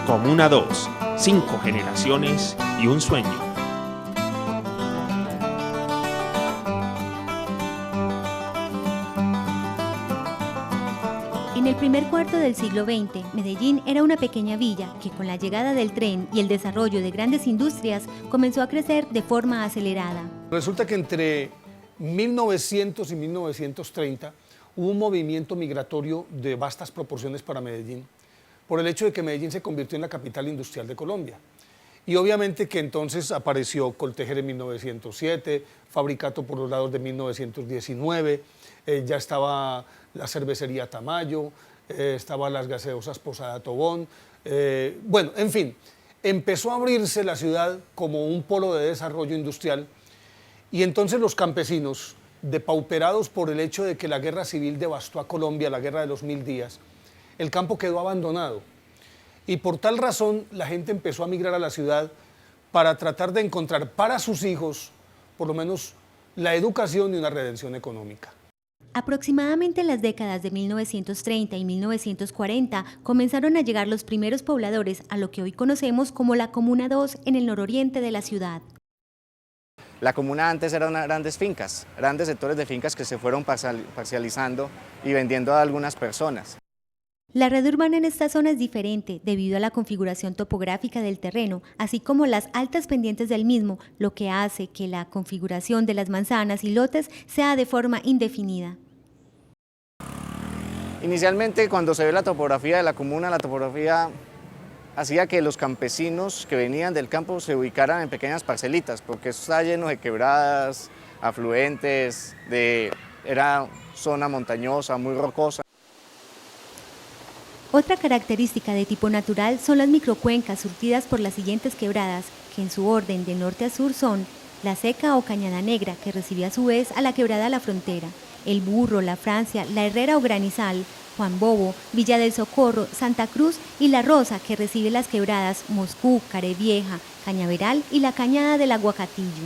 Comuna 2, 5 generaciones y un sueño. En el primer cuarto del siglo XX, Medellín era una pequeña villa que con la llegada del tren y el desarrollo de grandes industrias comenzó a crecer de forma acelerada. Resulta que entre 1900 y 1930 hubo un movimiento migratorio de vastas proporciones para Medellín, por el hecho de que Medellín se convirtió en la capital industrial de Colombia. Y obviamente que entonces apareció Coltejer en 1907, Fabricato por los lados de 1919, ya estaba la cervecería Tamayo, estaban las gaseosas Posada Tobón, bueno, en fin, empezó a abrirse la ciudad como un polo de desarrollo industrial y entonces los campesinos, depauperados por el hecho de que la guerra civil devastó a Colombia, la guerra de los 1000 días, el campo quedó abandonado y por tal razón la gente empezó a migrar a la ciudad para tratar de encontrar para sus hijos por lo menos la educación y una redención económica. Aproximadamente en las décadas de 1930 y 1940 comenzaron a llegar los primeros pobladores a lo que hoy conocemos como la Comuna 2 en el nororiente de la ciudad. La comuna antes eran grandes fincas, grandes sectores de fincas que se fueron parcializando y vendiendo a algunas personas. La red urbana en esta zona es diferente debido a la configuración topográfica del terreno, así como las altas pendientes del mismo, lo que hace que la configuración de las manzanas y lotes sea de forma indefinida. Inicialmente, cuando se ve la topografía de la comuna, la topografía hacía que los campesinos que venían del campo se ubicaran en pequeñas parcelitas, porque eso está lleno de quebradas, afluentes, era zona montañosa, muy rocosa. Otra característica de tipo natural son las microcuencas surtidas por las siguientes quebradas, que en su orden de norte a sur son la Seca o Cañada Negra, que recibe a su vez a la quebrada La Frontera, El Burro, La Francia, La Herrera o Granizal, Juan Bobo, Villa del Socorro, Santa Cruz y La Rosa, que recibe las quebradas Moscú, Carevieja, Cañaveral y la Cañada del Aguacatillo.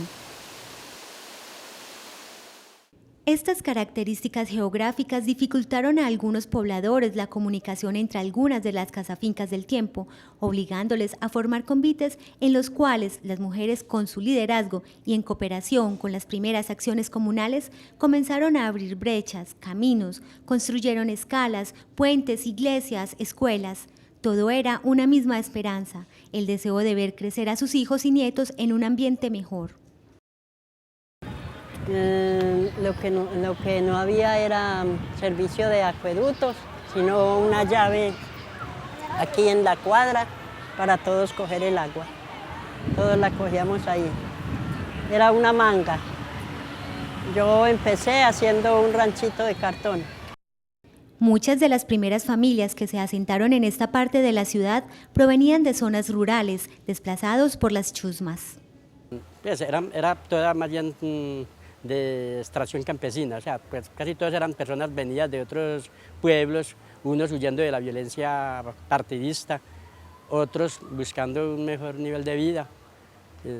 Estas características geográficas dificultaron a algunos pobladores la comunicación entre algunas de las casafincas del tiempo, obligándoles a formar convites en los cuales las mujeres con su liderazgo y en cooperación con las primeras acciones comunales comenzaron a abrir brechas, caminos, construyeron escalas, puentes, iglesias, escuelas. Todo era una misma esperanza, el deseo de ver crecer a sus hijos y nietos en un ambiente mejor. Lo que no había era servicio de acueductos, sino una llave aquí en la cuadra para todos coger el agua. Todos la cogíamos ahí. Era una manga. Yo empecé haciendo un ranchito de cartón. Muchas de las primeras familias que se asentaron en esta parte de la ciudad provenían de zonas rurales, desplazados por las chusmas. Pues era toda más bien de extracción campesina, o sea, pues casi todas eran personas venidas de otros pueblos, unos huyendo de la violencia partidista, otros buscando un mejor nivel de vida,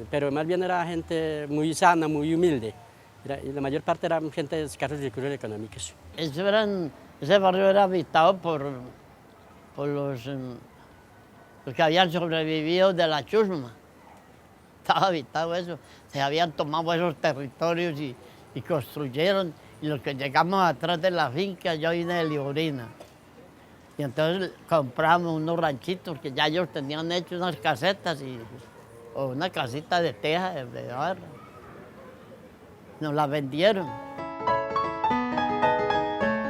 pero más bien era gente muy sana, muy humilde, y la mayor parte era gente de escasos recursos económicos. Ese barrio era habitado por los que habían sobrevivido de la chusma. Estaba habitado eso, se habían tomado esos territorios y construyeron, y los que llegamos atrás de la finca, yo vine de Liborina. Y entonces compramos unos ranchitos que ya ellos tenían hecho unas casetas o una casita de teja de barro. Nos la vendieron.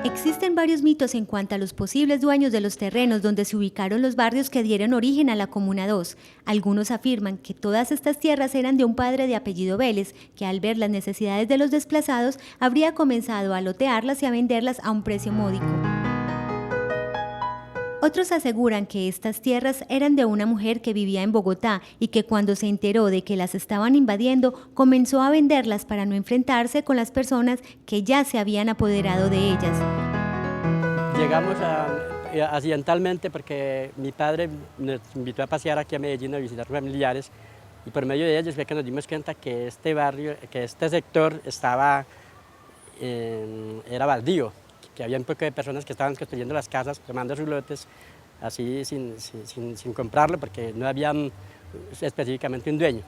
Existen varios mitos en cuanto a los posibles dueños de los terrenos donde se ubicaron los barrios que dieron origen a la Comuna 2. Algunos afirman que todas estas tierras eran de un padre de apellido Vélez, que al ver las necesidades de los desplazados habría comenzado a lotearlas y a venderlas a un precio módico. Otros aseguran que estas tierras eran de una mujer que vivía en Bogotá y que cuando se enteró de que las estaban invadiendo, comenzó a venderlas para no enfrentarse con las personas que ya se habían apoderado de ellas. Llegamos accidentalmente porque mi padre nos invitó a pasear aquí a Medellín a visitar familiares y por medio de ellos fue que nos dimos cuenta que este barrio, que este sector era baldío, que había un poco de personas que estaban construyendo las casas, tomando sus lotes así sin comprarlo porque no había específicamente un dueño.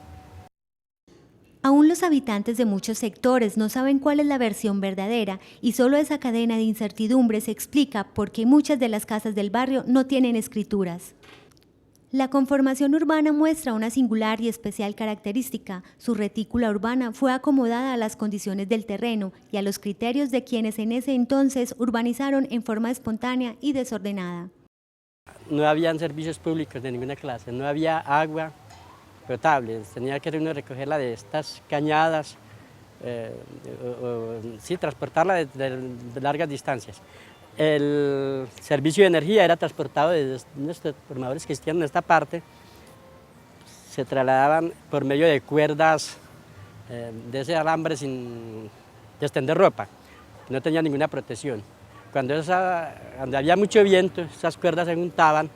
Aún los habitantes de muchos sectores no saben cuál es la versión verdadera y solo esa cadena de incertidumbre se explica por qué muchas de las casas del barrio no tienen escrituras. La conformación urbana muestra una singular y especial característica. Su retícula urbana fue acomodada a las condiciones del terreno y a los criterios de quienes en ese entonces urbanizaron en forma espontánea y desordenada. No habían servicios públicos de ninguna clase, no había agua potable, tenía que uno recogerla de estas cañadas, transportarla de largas distancias. El servicio de energía era transportado desde unos transformadores que existían en esta parte, se trasladaban por medio de cuerdas de ese alambre sin extender ropa, no tenía ninguna protección. Cuando había mucho viento, esas cuerdas se juntaban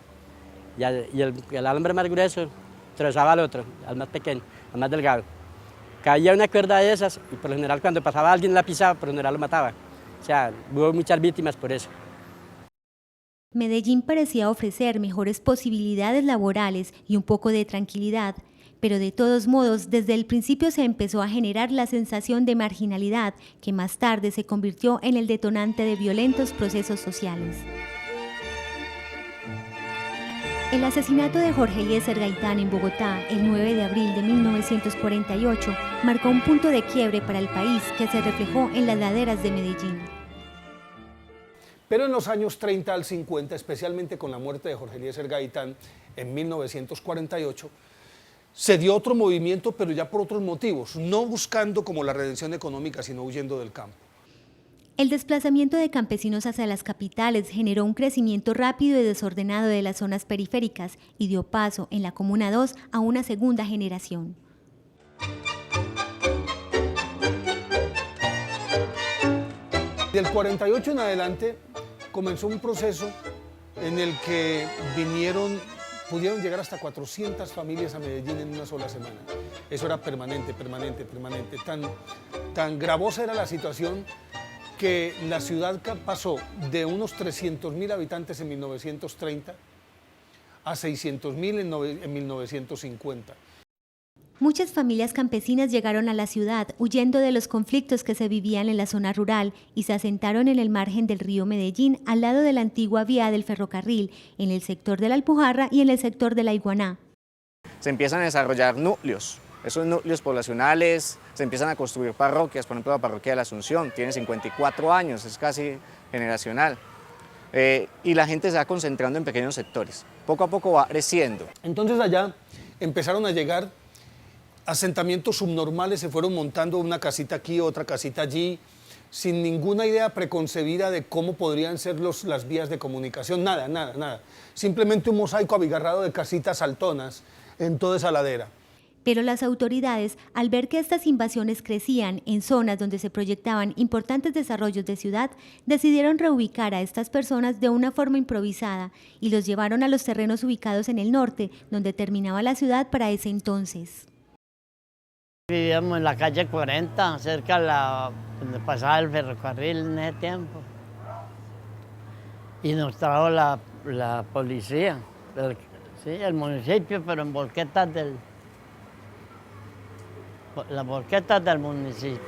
y el alambre más grueso atravesaba al otro, al más pequeño, al más delgado. Caía una cuerda de esas y por lo general cuando pasaba alguien la pisaba, por lo general lo mataba. O sea, hubo muchas víctimas por eso. Medellín parecía ofrecer mejores posibilidades laborales y un poco de tranquilidad, pero de todos modos, desde el principio se empezó a generar la sensación de marginalidad que más tarde se convirtió en el detonante de violentos procesos sociales. El asesinato de Jorge Eliezer Gaitán en Bogotá el 9 de abril de 1948 marcó un punto de quiebre para el país que se reflejó en las laderas de Medellín. Pero en los años 30 al 50, especialmente con la muerte de Jorge Eliezer Gaitán en 1948, se dio otro movimiento, pero ya por otros motivos, no buscando como la redención económica, sino huyendo del campo. El desplazamiento de campesinos hacia las capitales generó un crecimiento rápido y desordenado de las zonas periféricas y dio paso en la Comuna 2 a una segunda generación. Del 48 en adelante comenzó un proceso en el que pudieron llegar hasta 400 familias a Medellín en una sola semana. Eso era permanente. Tan gravosa era la situación que la ciudad pasó de unos 300.000 habitantes en 1930 a 600.000 en 1950. Muchas familias campesinas llegaron a la ciudad huyendo de los conflictos que se vivían en la zona rural y se asentaron en el margen del río Medellín, al lado de la antigua vía del ferrocarril, en el sector de la Alpujarra y en el sector de la Iguaná. Se empiezan a desarrollar núcleos. Esos núcleos poblacionales, se empiezan a construir parroquias, por ejemplo la parroquia de la Asunción, tiene 54 años, es casi generacional. Y la gente se va concentrando en pequeños sectores, poco a poco va creciendo. Entonces allá empezaron a llegar asentamientos subnormales, se fueron montando una casita aquí, otra casita allí, sin ninguna idea preconcebida de cómo podrían ser las vías de comunicación, nada. Simplemente un mosaico abigarrado de casitas saltonas en toda esa ladera. Pero las autoridades, al ver que estas invasiones crecían en zonas donde se proyectaban importantes desarrollos de ciudad, decidieron reubicar a estas personas de una forma improvisada y los llevaron a los terrenos ubicados en el norte, donde terminaba la ciudad para ese entonces. Vivíamos en la calle 40, cerca de donde pasaba el ferrocarril en ese tiempo. Y nos trajo la policía, el municipio, pero en las volquetas del municipio.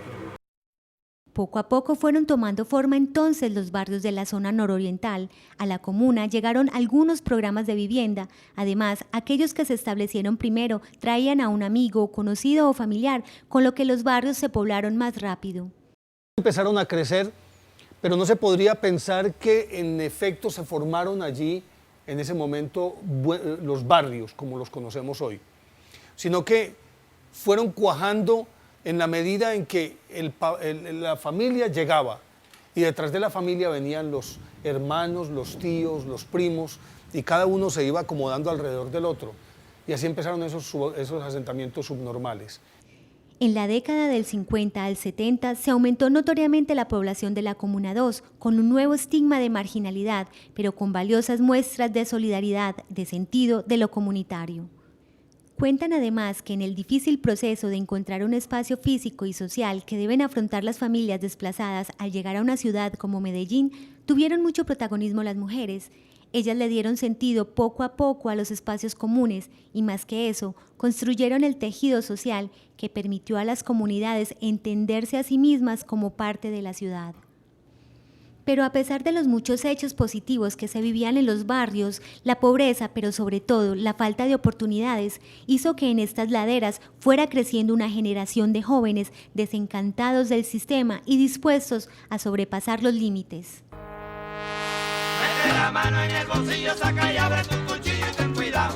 Poco a poco fueron tomando forma entonces los barrios de la zona nororiental. A la comuna llegaron algunos programas de vivienda. Además, aquellos que se establecieron primero traían a un amigo, conocido o familiar, con lo que los barrios se poblaron más rápido. Empezaron a crecer, pero no se podría pensar que en efecto se formaron allí, en ese momento, los barrios como los conocemos hoy, sino que fueron cuajando en la medida en que la familia llegaba y detrás de la familia venían los hermanos, los tíos, los primos y cada uno se iba acomodando alrededor del otro y así empezaron esos asentamientos subnormales. En la década del 50 al 70 se aumentó notoriamente la población de la Comuna 2 con un nuevo estigma de marginalidad, pero con valiosas muestras de solidaridad, de sentido de lo comunitario. Cuentan además que en el difícil proceso de encontrar un espacio físico y social que deben afrontar las familias desplazadas al llegar a una ciudad como Medellín, tuvieron mucho protagonismo las mujeres. Ellas le dieron sentido poco a poco a los espacios comunes y, más que eso, construyeron el tejido social que permitió a las comunidades entenderse a sí mismas como parte de la ciudad. Pero a pesar de los muchos hechos positivos que se vivían en los barrios, la pobreza, pero sobre todo la falta de oportunidades, hizo que en estas laderas fuera creciendo una generación de jóvenes desencantados del sistema y dispuestos a sobrepasar los límites. Mete la mano en el bolsillo, saca y abre tu cuchillo y ten cuidado.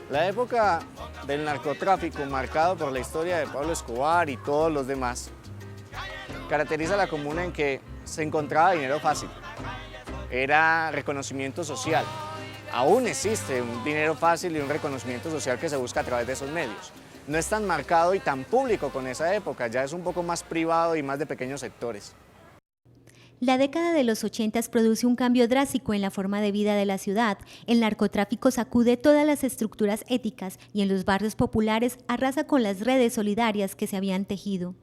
La época del narcotráfico, marcado por la historia de Pablo Escobar y todos los demás, caracteriza a la comuna en que se encontraba dinero fácil, era reconocimiento social. Aún existe un dinero fácil y un reconocimiento social que se busca a través de esos medios. No es tan marcado y tan público con esa época, ya es un poco más privado y más de pequeños sectores. La década de los 80 produce un cambio drástico en la forma de vida de la ciudad. El narcotráfico sacude todas las estructuras éticas y en los barrios populares arrasa con las redes solidarias que se habían tejido.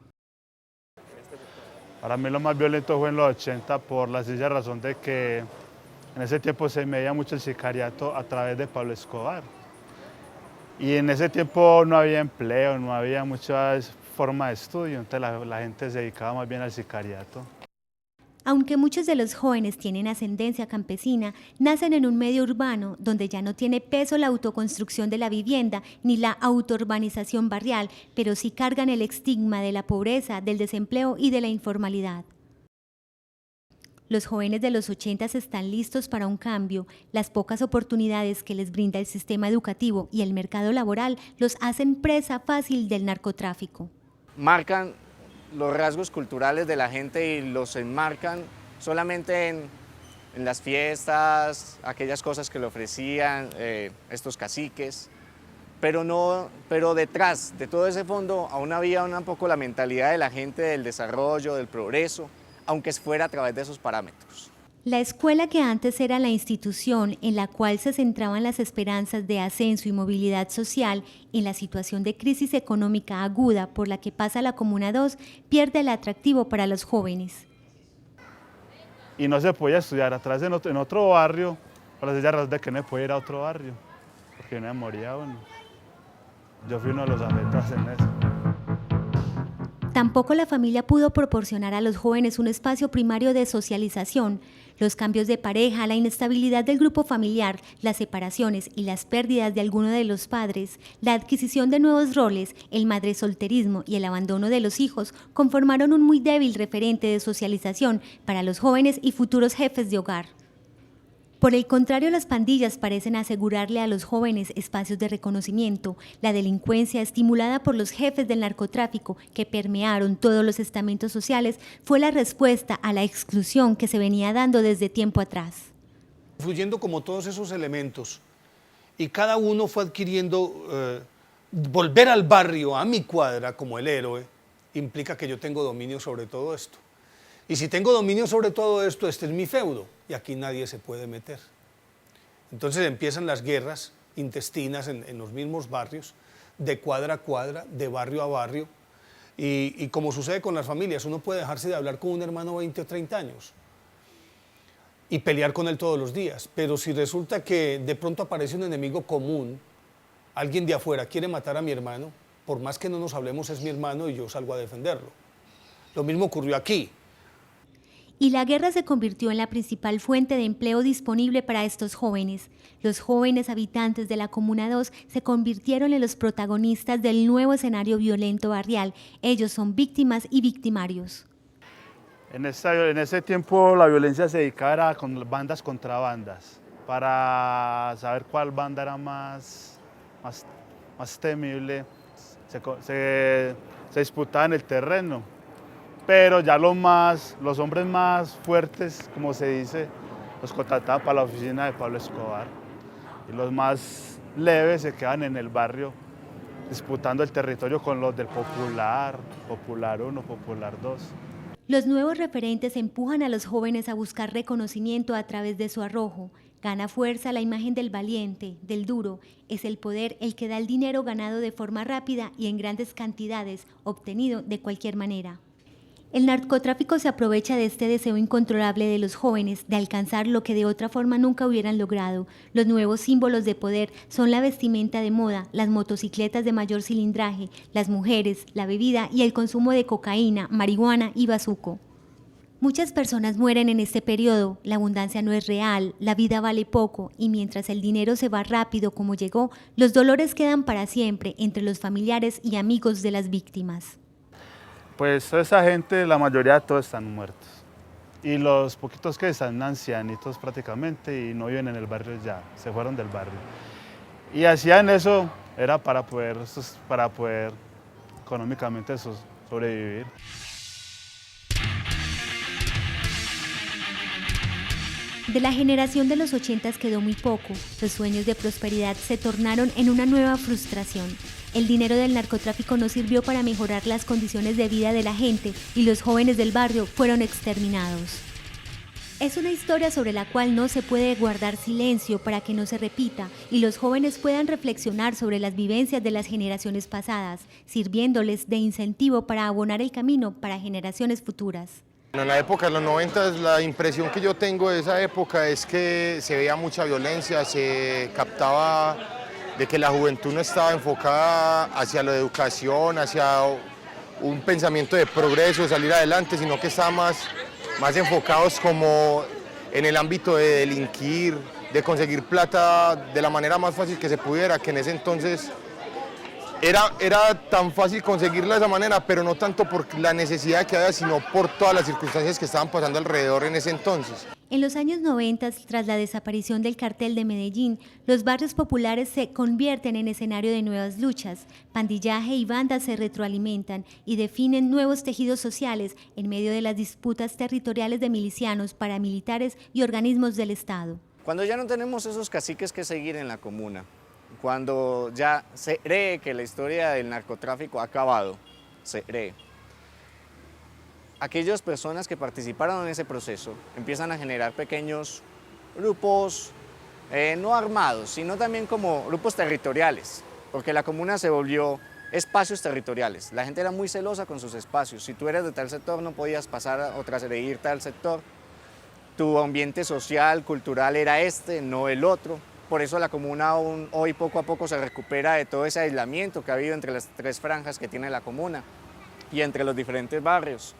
Para mí lo más violento fue en los 80 por la sencilla razón de que en ese tiempo se medía mucho el sicariato a través de Pablo Escobar. Y en ese tiempo no había empleo, no había mucha forma de estudio, entonces la gente se dedicaba más bien al sicariato. Aunque muchos de los jóvenes tienen ascendencia campesina, nacen en un medio urbano donde ya no tiene peso la autoconstrucción de la vivienda ni la autourbanización barrial, pero sí cargan el estigma de la pobreza, del desempleo y de la informalidad. Los jóvenes de los 80 están listos para un cambio. Las pocas oportunidades que les brinda el sistema educativo y el mercado laboral los hacen presa fácil del narcotráfico. Marcan los rasgos culturales de la gente y los enmarcan solamente en las fiestas, aquellas cosas que le ofrecían estos caciques, pero detrás de todo ese fondo aún había un poco la mentalidad de la gente del desarrollo, del progreso, aunque fuera a través de esos parámetros. La escuela, que antes era la institución en la cual se centraban las esperanzas de ascenso y movilidad social, en la situación de crisis económica aguda por la que pasa la Comuna 2, pierde el atractivo para los jóvenes. Y no se podía estudiar atrás en otro barrio, por la sencilla razón de que no se podía ir a otro barrio, porque no me moría uno. Yo fui uno de los afectados en eso. Tampoco la familia pudo proporcionar a los jóvenes un espacio primario de socialización. Los cambios de pareja, la inestabilidad del grupo familiar, las separaciones y las pérdidas de alguno de los padres, la adquisición de nuevos roles, el madresolterismo y el abandono de los hijos conformaron un muy débil referente de socialización para los jóvenes y futuros jefes de hogar. Por el contrario, las pandillas parecen asegurarle a los jóvenes espacios de reconocimiento. La delincuencia, estimulada por los jefes del narcotráfico que permearon todos los estamentos sociales, fue la respuesta a la exclusión que se venía dando desde tiempo atrás. Fluyendo como todos esos elementos, y cada uno fue adquiriendo, volver al barrio, a mi cuadra, como el héroe, implica que yo tengo dominio sobre todo esto. Y si tengo dominio sobre todo esto, este es mi feudo, y aquí nadie se puede meter. Entonces empiezan las guerras intestinas en los mismos barrios, de cuadra a cuadra, de barrio a barrio, y como sucede con las familias, uno puede dejarse de hablar con un hermano 20 o 30 años y pelear con él todos los días, pero si resulta que de pronto aparece un enemigo común, alguien de afuera quiere matar a mi hermano, por más que no nos hablemos, es mi hermano y yo salgo a defenderlo. Lo mismo ocurrió aquí. Y la guerra se convirtió en la principal fuente de empleo disponible para estos jóvenes. Los jóvenes habitantes de la Comuna 2 se convirtieron en los protagonistas del nuevo escenario violento barrial. Ellos son víctimas y victimarios. En ese tiempo la violencia se dedicaba con bandas contra bandas, para saber cuál banda era más temible. Se disputaban el terreno. Pero ya los hombres más fuertes, como se dice, los contrataban para la oficina de Pablo Escobar. Y los más leves se quedan en el barrio disputando el territorio con los del Popular, Popular 1, Popular 2. Los nuevos referentes empujan a los jóvenes a buscar reconocimiento a través de su arrojo. Gana fuerza la imagen del valiente, del duro. Es el poder el que da el dinero ganado de forma rápida y en grandes cantidades, obtenido de cualquier manera. El narcotráfico se aprovecha de este deseo incontrolable de los jóvenes de alcanzar lo que de otra forma nunca hubieran logrado. Los nuevos símbolos de poder son la vestimenta de moda, las motocicletas de mayor cilindraje, las mujeres, la bebida y el consumo de cocaína, marihuana y bazuco. Muchas personas mueren en este periodo, la abundancia no es real, la vida vale poco y mientras el dinero se va rápido como llegó, los dolores quedan para siempre entre los familiares y amigos de las víctimas. Pues toda esa gente, la mayoría de todos están muertos. Y los poquitos que están ancianitos prácticamente y no viven en el barrio ya, se fueron del barrio. Y hacían eso, era para poder económicamente sobrevivir. De la generación de los 80s quedó muy poco, los sueños de prosperidad se tornaron en una nueva frustración. El dinero del narcotráfico no sirvió para mejorar las condiciones de vida de la gente y los jóvenes del barrio fueron exterminados. Es una historia sobre la cual no se puede guardar silencio para que no se repita y los jóvenes puedan reflexionar sobre las vivencias de las generaciones pasadas, sirviéndoles de incentivo para abonar el camino para generaciones futuras. En la época de los 90, la impresión que yo tengo de esa época es que se veía mucha violencia, se captaba de que la juventud no estaba enfocada hacia la educación, hacia un pensamiento de progreso, de salir adelante, sino que estaba más enfocados como en el ámbito de delinquir, de conseguir plata de la manera más fácil que se pudiera, que en ese entonces era tan fácil conseguirla de esa manera, pero no tanto por la necesidad que había, sino por todas las circunstancias que estaban pasando alrededor en ese entonces. En los años 90, tras la desaparición del cartel de Medellín, los barrios populares se convierten en escenario de nuevas luchas. Pandillaje y bandas se retroalimentan y definen nuevos tejidos sociales en medio de las disputas territoriales de milicianos, paramilitares y organismos del Estado. Cuando ya no tenemos esos caciques que seguir en la comuna, cuando ya se cree que la historia del narcotráfico ha acabado, se cree. Aquellas personas que participaron en ese proceso empiezan a generar pequeños grupos, no armados, sino también como grupos territoriales, porque la comuna se volvió espacios territoriales. La gente era muy celosa con sus espacios. Si tú eres de tal sector no podías pasar o transgredir tal sector. Tu ambiente social, cultural era este, no el otro. Por eso la comuna aún hoy poco a poco se recupera de todo ese aislamiento que ha habido entre las tres franjas que tiene la comuna y entre los diferentes barrios.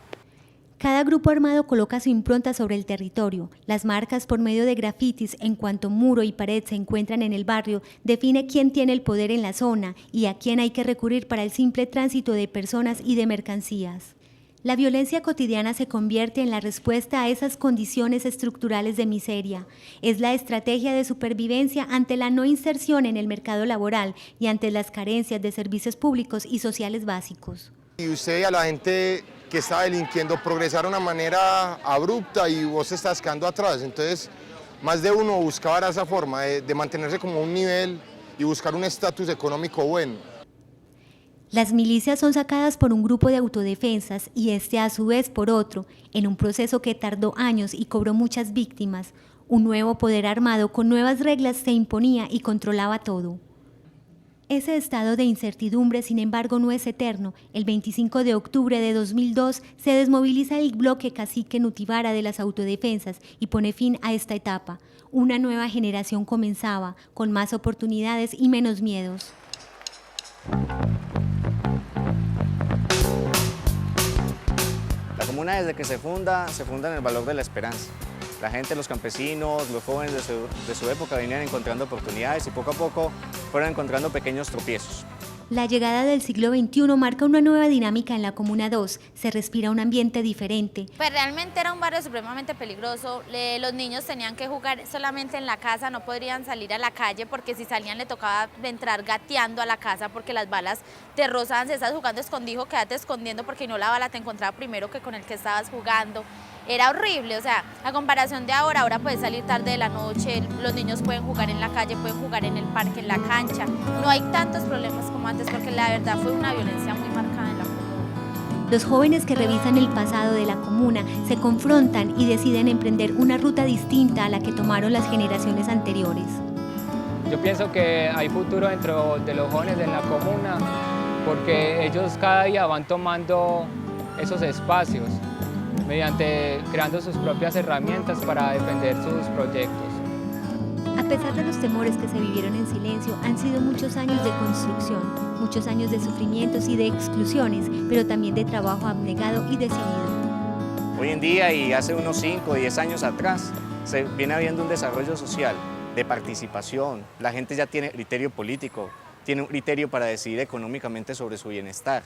Cada grupo armado coloca su impronta sobre el territorio. Las marcas por medio de grafitis en cuanto muro y pared se encuentran en el barrio define quién tiene el poder en la zona y a quién hay que recurrir para el simple tránsito de personas y de mercancías. La violencia cotidiana se convierte en la respuesta a esas condiciones estructurales de miseria. Es la estrategia de supervivencia ante la no inserción en el mercado laboral y ante las carencias de servicios públicos y sociales básicos. Y usted y a la gente que estaba delinquiendo progresar de una manera abrupta y vos te estás quedando atrás. Entonces, más de uno buscaba esa forma de mantenerse como a un nivel y buscar un estatus económico bueno. Las milicias son sacadas por un grupo de autodefensas y este a su vez por otro, en un proceso que tardó años y cobró muchas víctimas. Un nuevo poder armado con nuevas reglas se imponía y controlaba todo. Ese estado de incertidumbre, sin embargo, no es eterno. El 25 de octubre de 2002 se desmoviliza el bloque cacique Nutibara de las autodefensas y pone fin a esta etapa. Una nueva generación comenzaba, con más oportunidades y menos miedos. La comuna desde que se funda en el valor de la esperanza. La gente, los campesinos, los jóvenes de su época venían encontrando oportunidades y poco a poco fueron encontrando pequeños tropiezos. La llegada del siglo XXI marca una nueva dinámica en la Comuna 2, se respira un ambiente diferente. Pues realmente era un barrio supremamente peligroso, los niños tenían que jugar solamente en la casa, no podrían salir a la calle porque si salían le tocaba entrar gateando a la casa porque las balas te rozaban, si estás jugando escondido, quédate escondiendo porque no la bala te encontraba primero que con el que estabas jugando. Era horrible, o sea, a comparación de ahora puedes salir tarde de la noche, los niños pueden jugar en la calle, pueden jugar en el parque, en la cancha. No hay tantos problemas como antes porque la verdad fue una violencia muy marcada en la comuna. Los jóvenes que revisan el pasado de la comuna se confrontan y deciden emprender una ruta distinta a la que tomaron las generaciones anteriores. Yo pienso que hay futuro dentro de los jóvenes de la comuna porque ellos cada día van tomando esos espacios, mediante creando sus propias herramientas para defender sus proyectos. A pesar de los temores que se vivieron en silencio, han sido muchos años de construcción, muchos años de sufrimientos y de exclusiones, pero también de trabajo abnegado y decidido. Hoy en día y hace unos 5 o 10 años atrás se viene habiendo un desarrollo social, de participación, la gente ya tiene criterio político, tiene un criterio para decidir económicamente sobre su bienestar.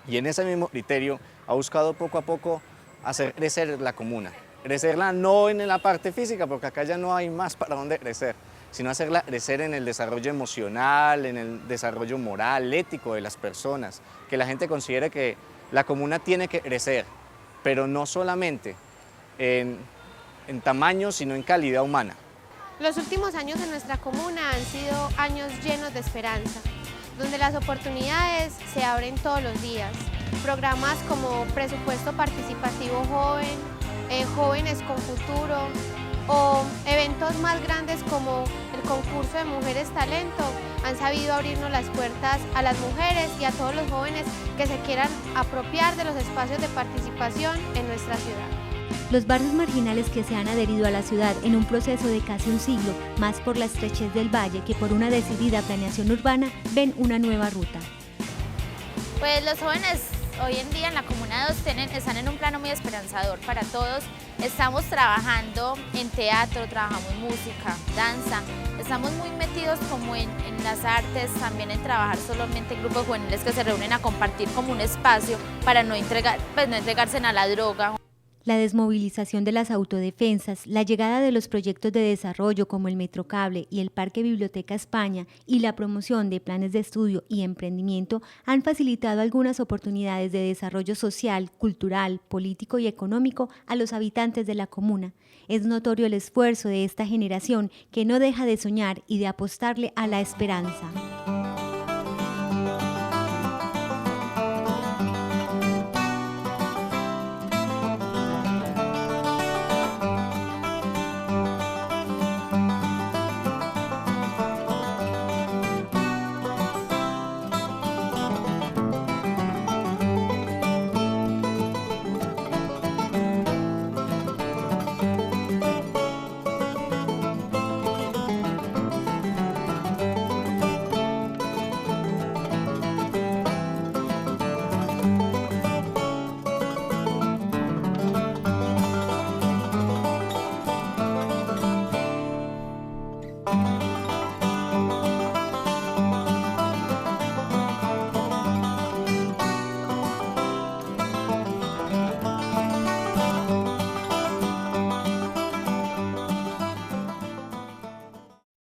Y en ese mismo criterio ha buscado poco a poco hacer crecer la comuna. Crecerla no en la parte física, porque acá ya no hay más para dónde crecer, sino hacerla crecer en el desarrollo emocional, en el desarrollo moral, ético de las personas, que la gente considere que la comuna tiene que crecer, pero no solamente en tamaño, sino en calidad humana. Los últimos años en nuestra comuna han sido años llenos de esperanza, donde las oportunidades se abren todos los días. Programas como Presupuesto Participativo Joven, Jóvenes con Futuro, o eventos más grandes como el concurso de Mujeres Talento han sabido abrirnos las puertas a las mujeres y a todos los jóvenes que se quieran apropiar de los espacios de participación en nuestra ciudad. Los barrios marginales que se han adherido a la ciudad en un proceso de casi un siglo, más por la estrechez del valle que por una decidida planeación urbana, ven una nueva ruta. Pues los jóvenes hoy en día en la Comuna 2 están en un plano muy esperanzador para todos. Estamos trabajando en teatro, trabajamos música, danza, estamos muy metidos como en las artes, también en trabajar solamente en grupos juveniles que se reúnen a compartir como un espacio para no entregarse a la droga. La desmovilización de las autodefensas, la llegada de los proyectos de desarrollo como el Metrocable y el Parque Biblioteca España y la promoción de planes de estudio y emprendimiento han facilitado algunas oportunidades de desarrollo social, cultural, político y económico a los habitantes de la comuna. Es notorio el esfuerzo de esta generación que no deja de soñar y de apostarle a la esperanza.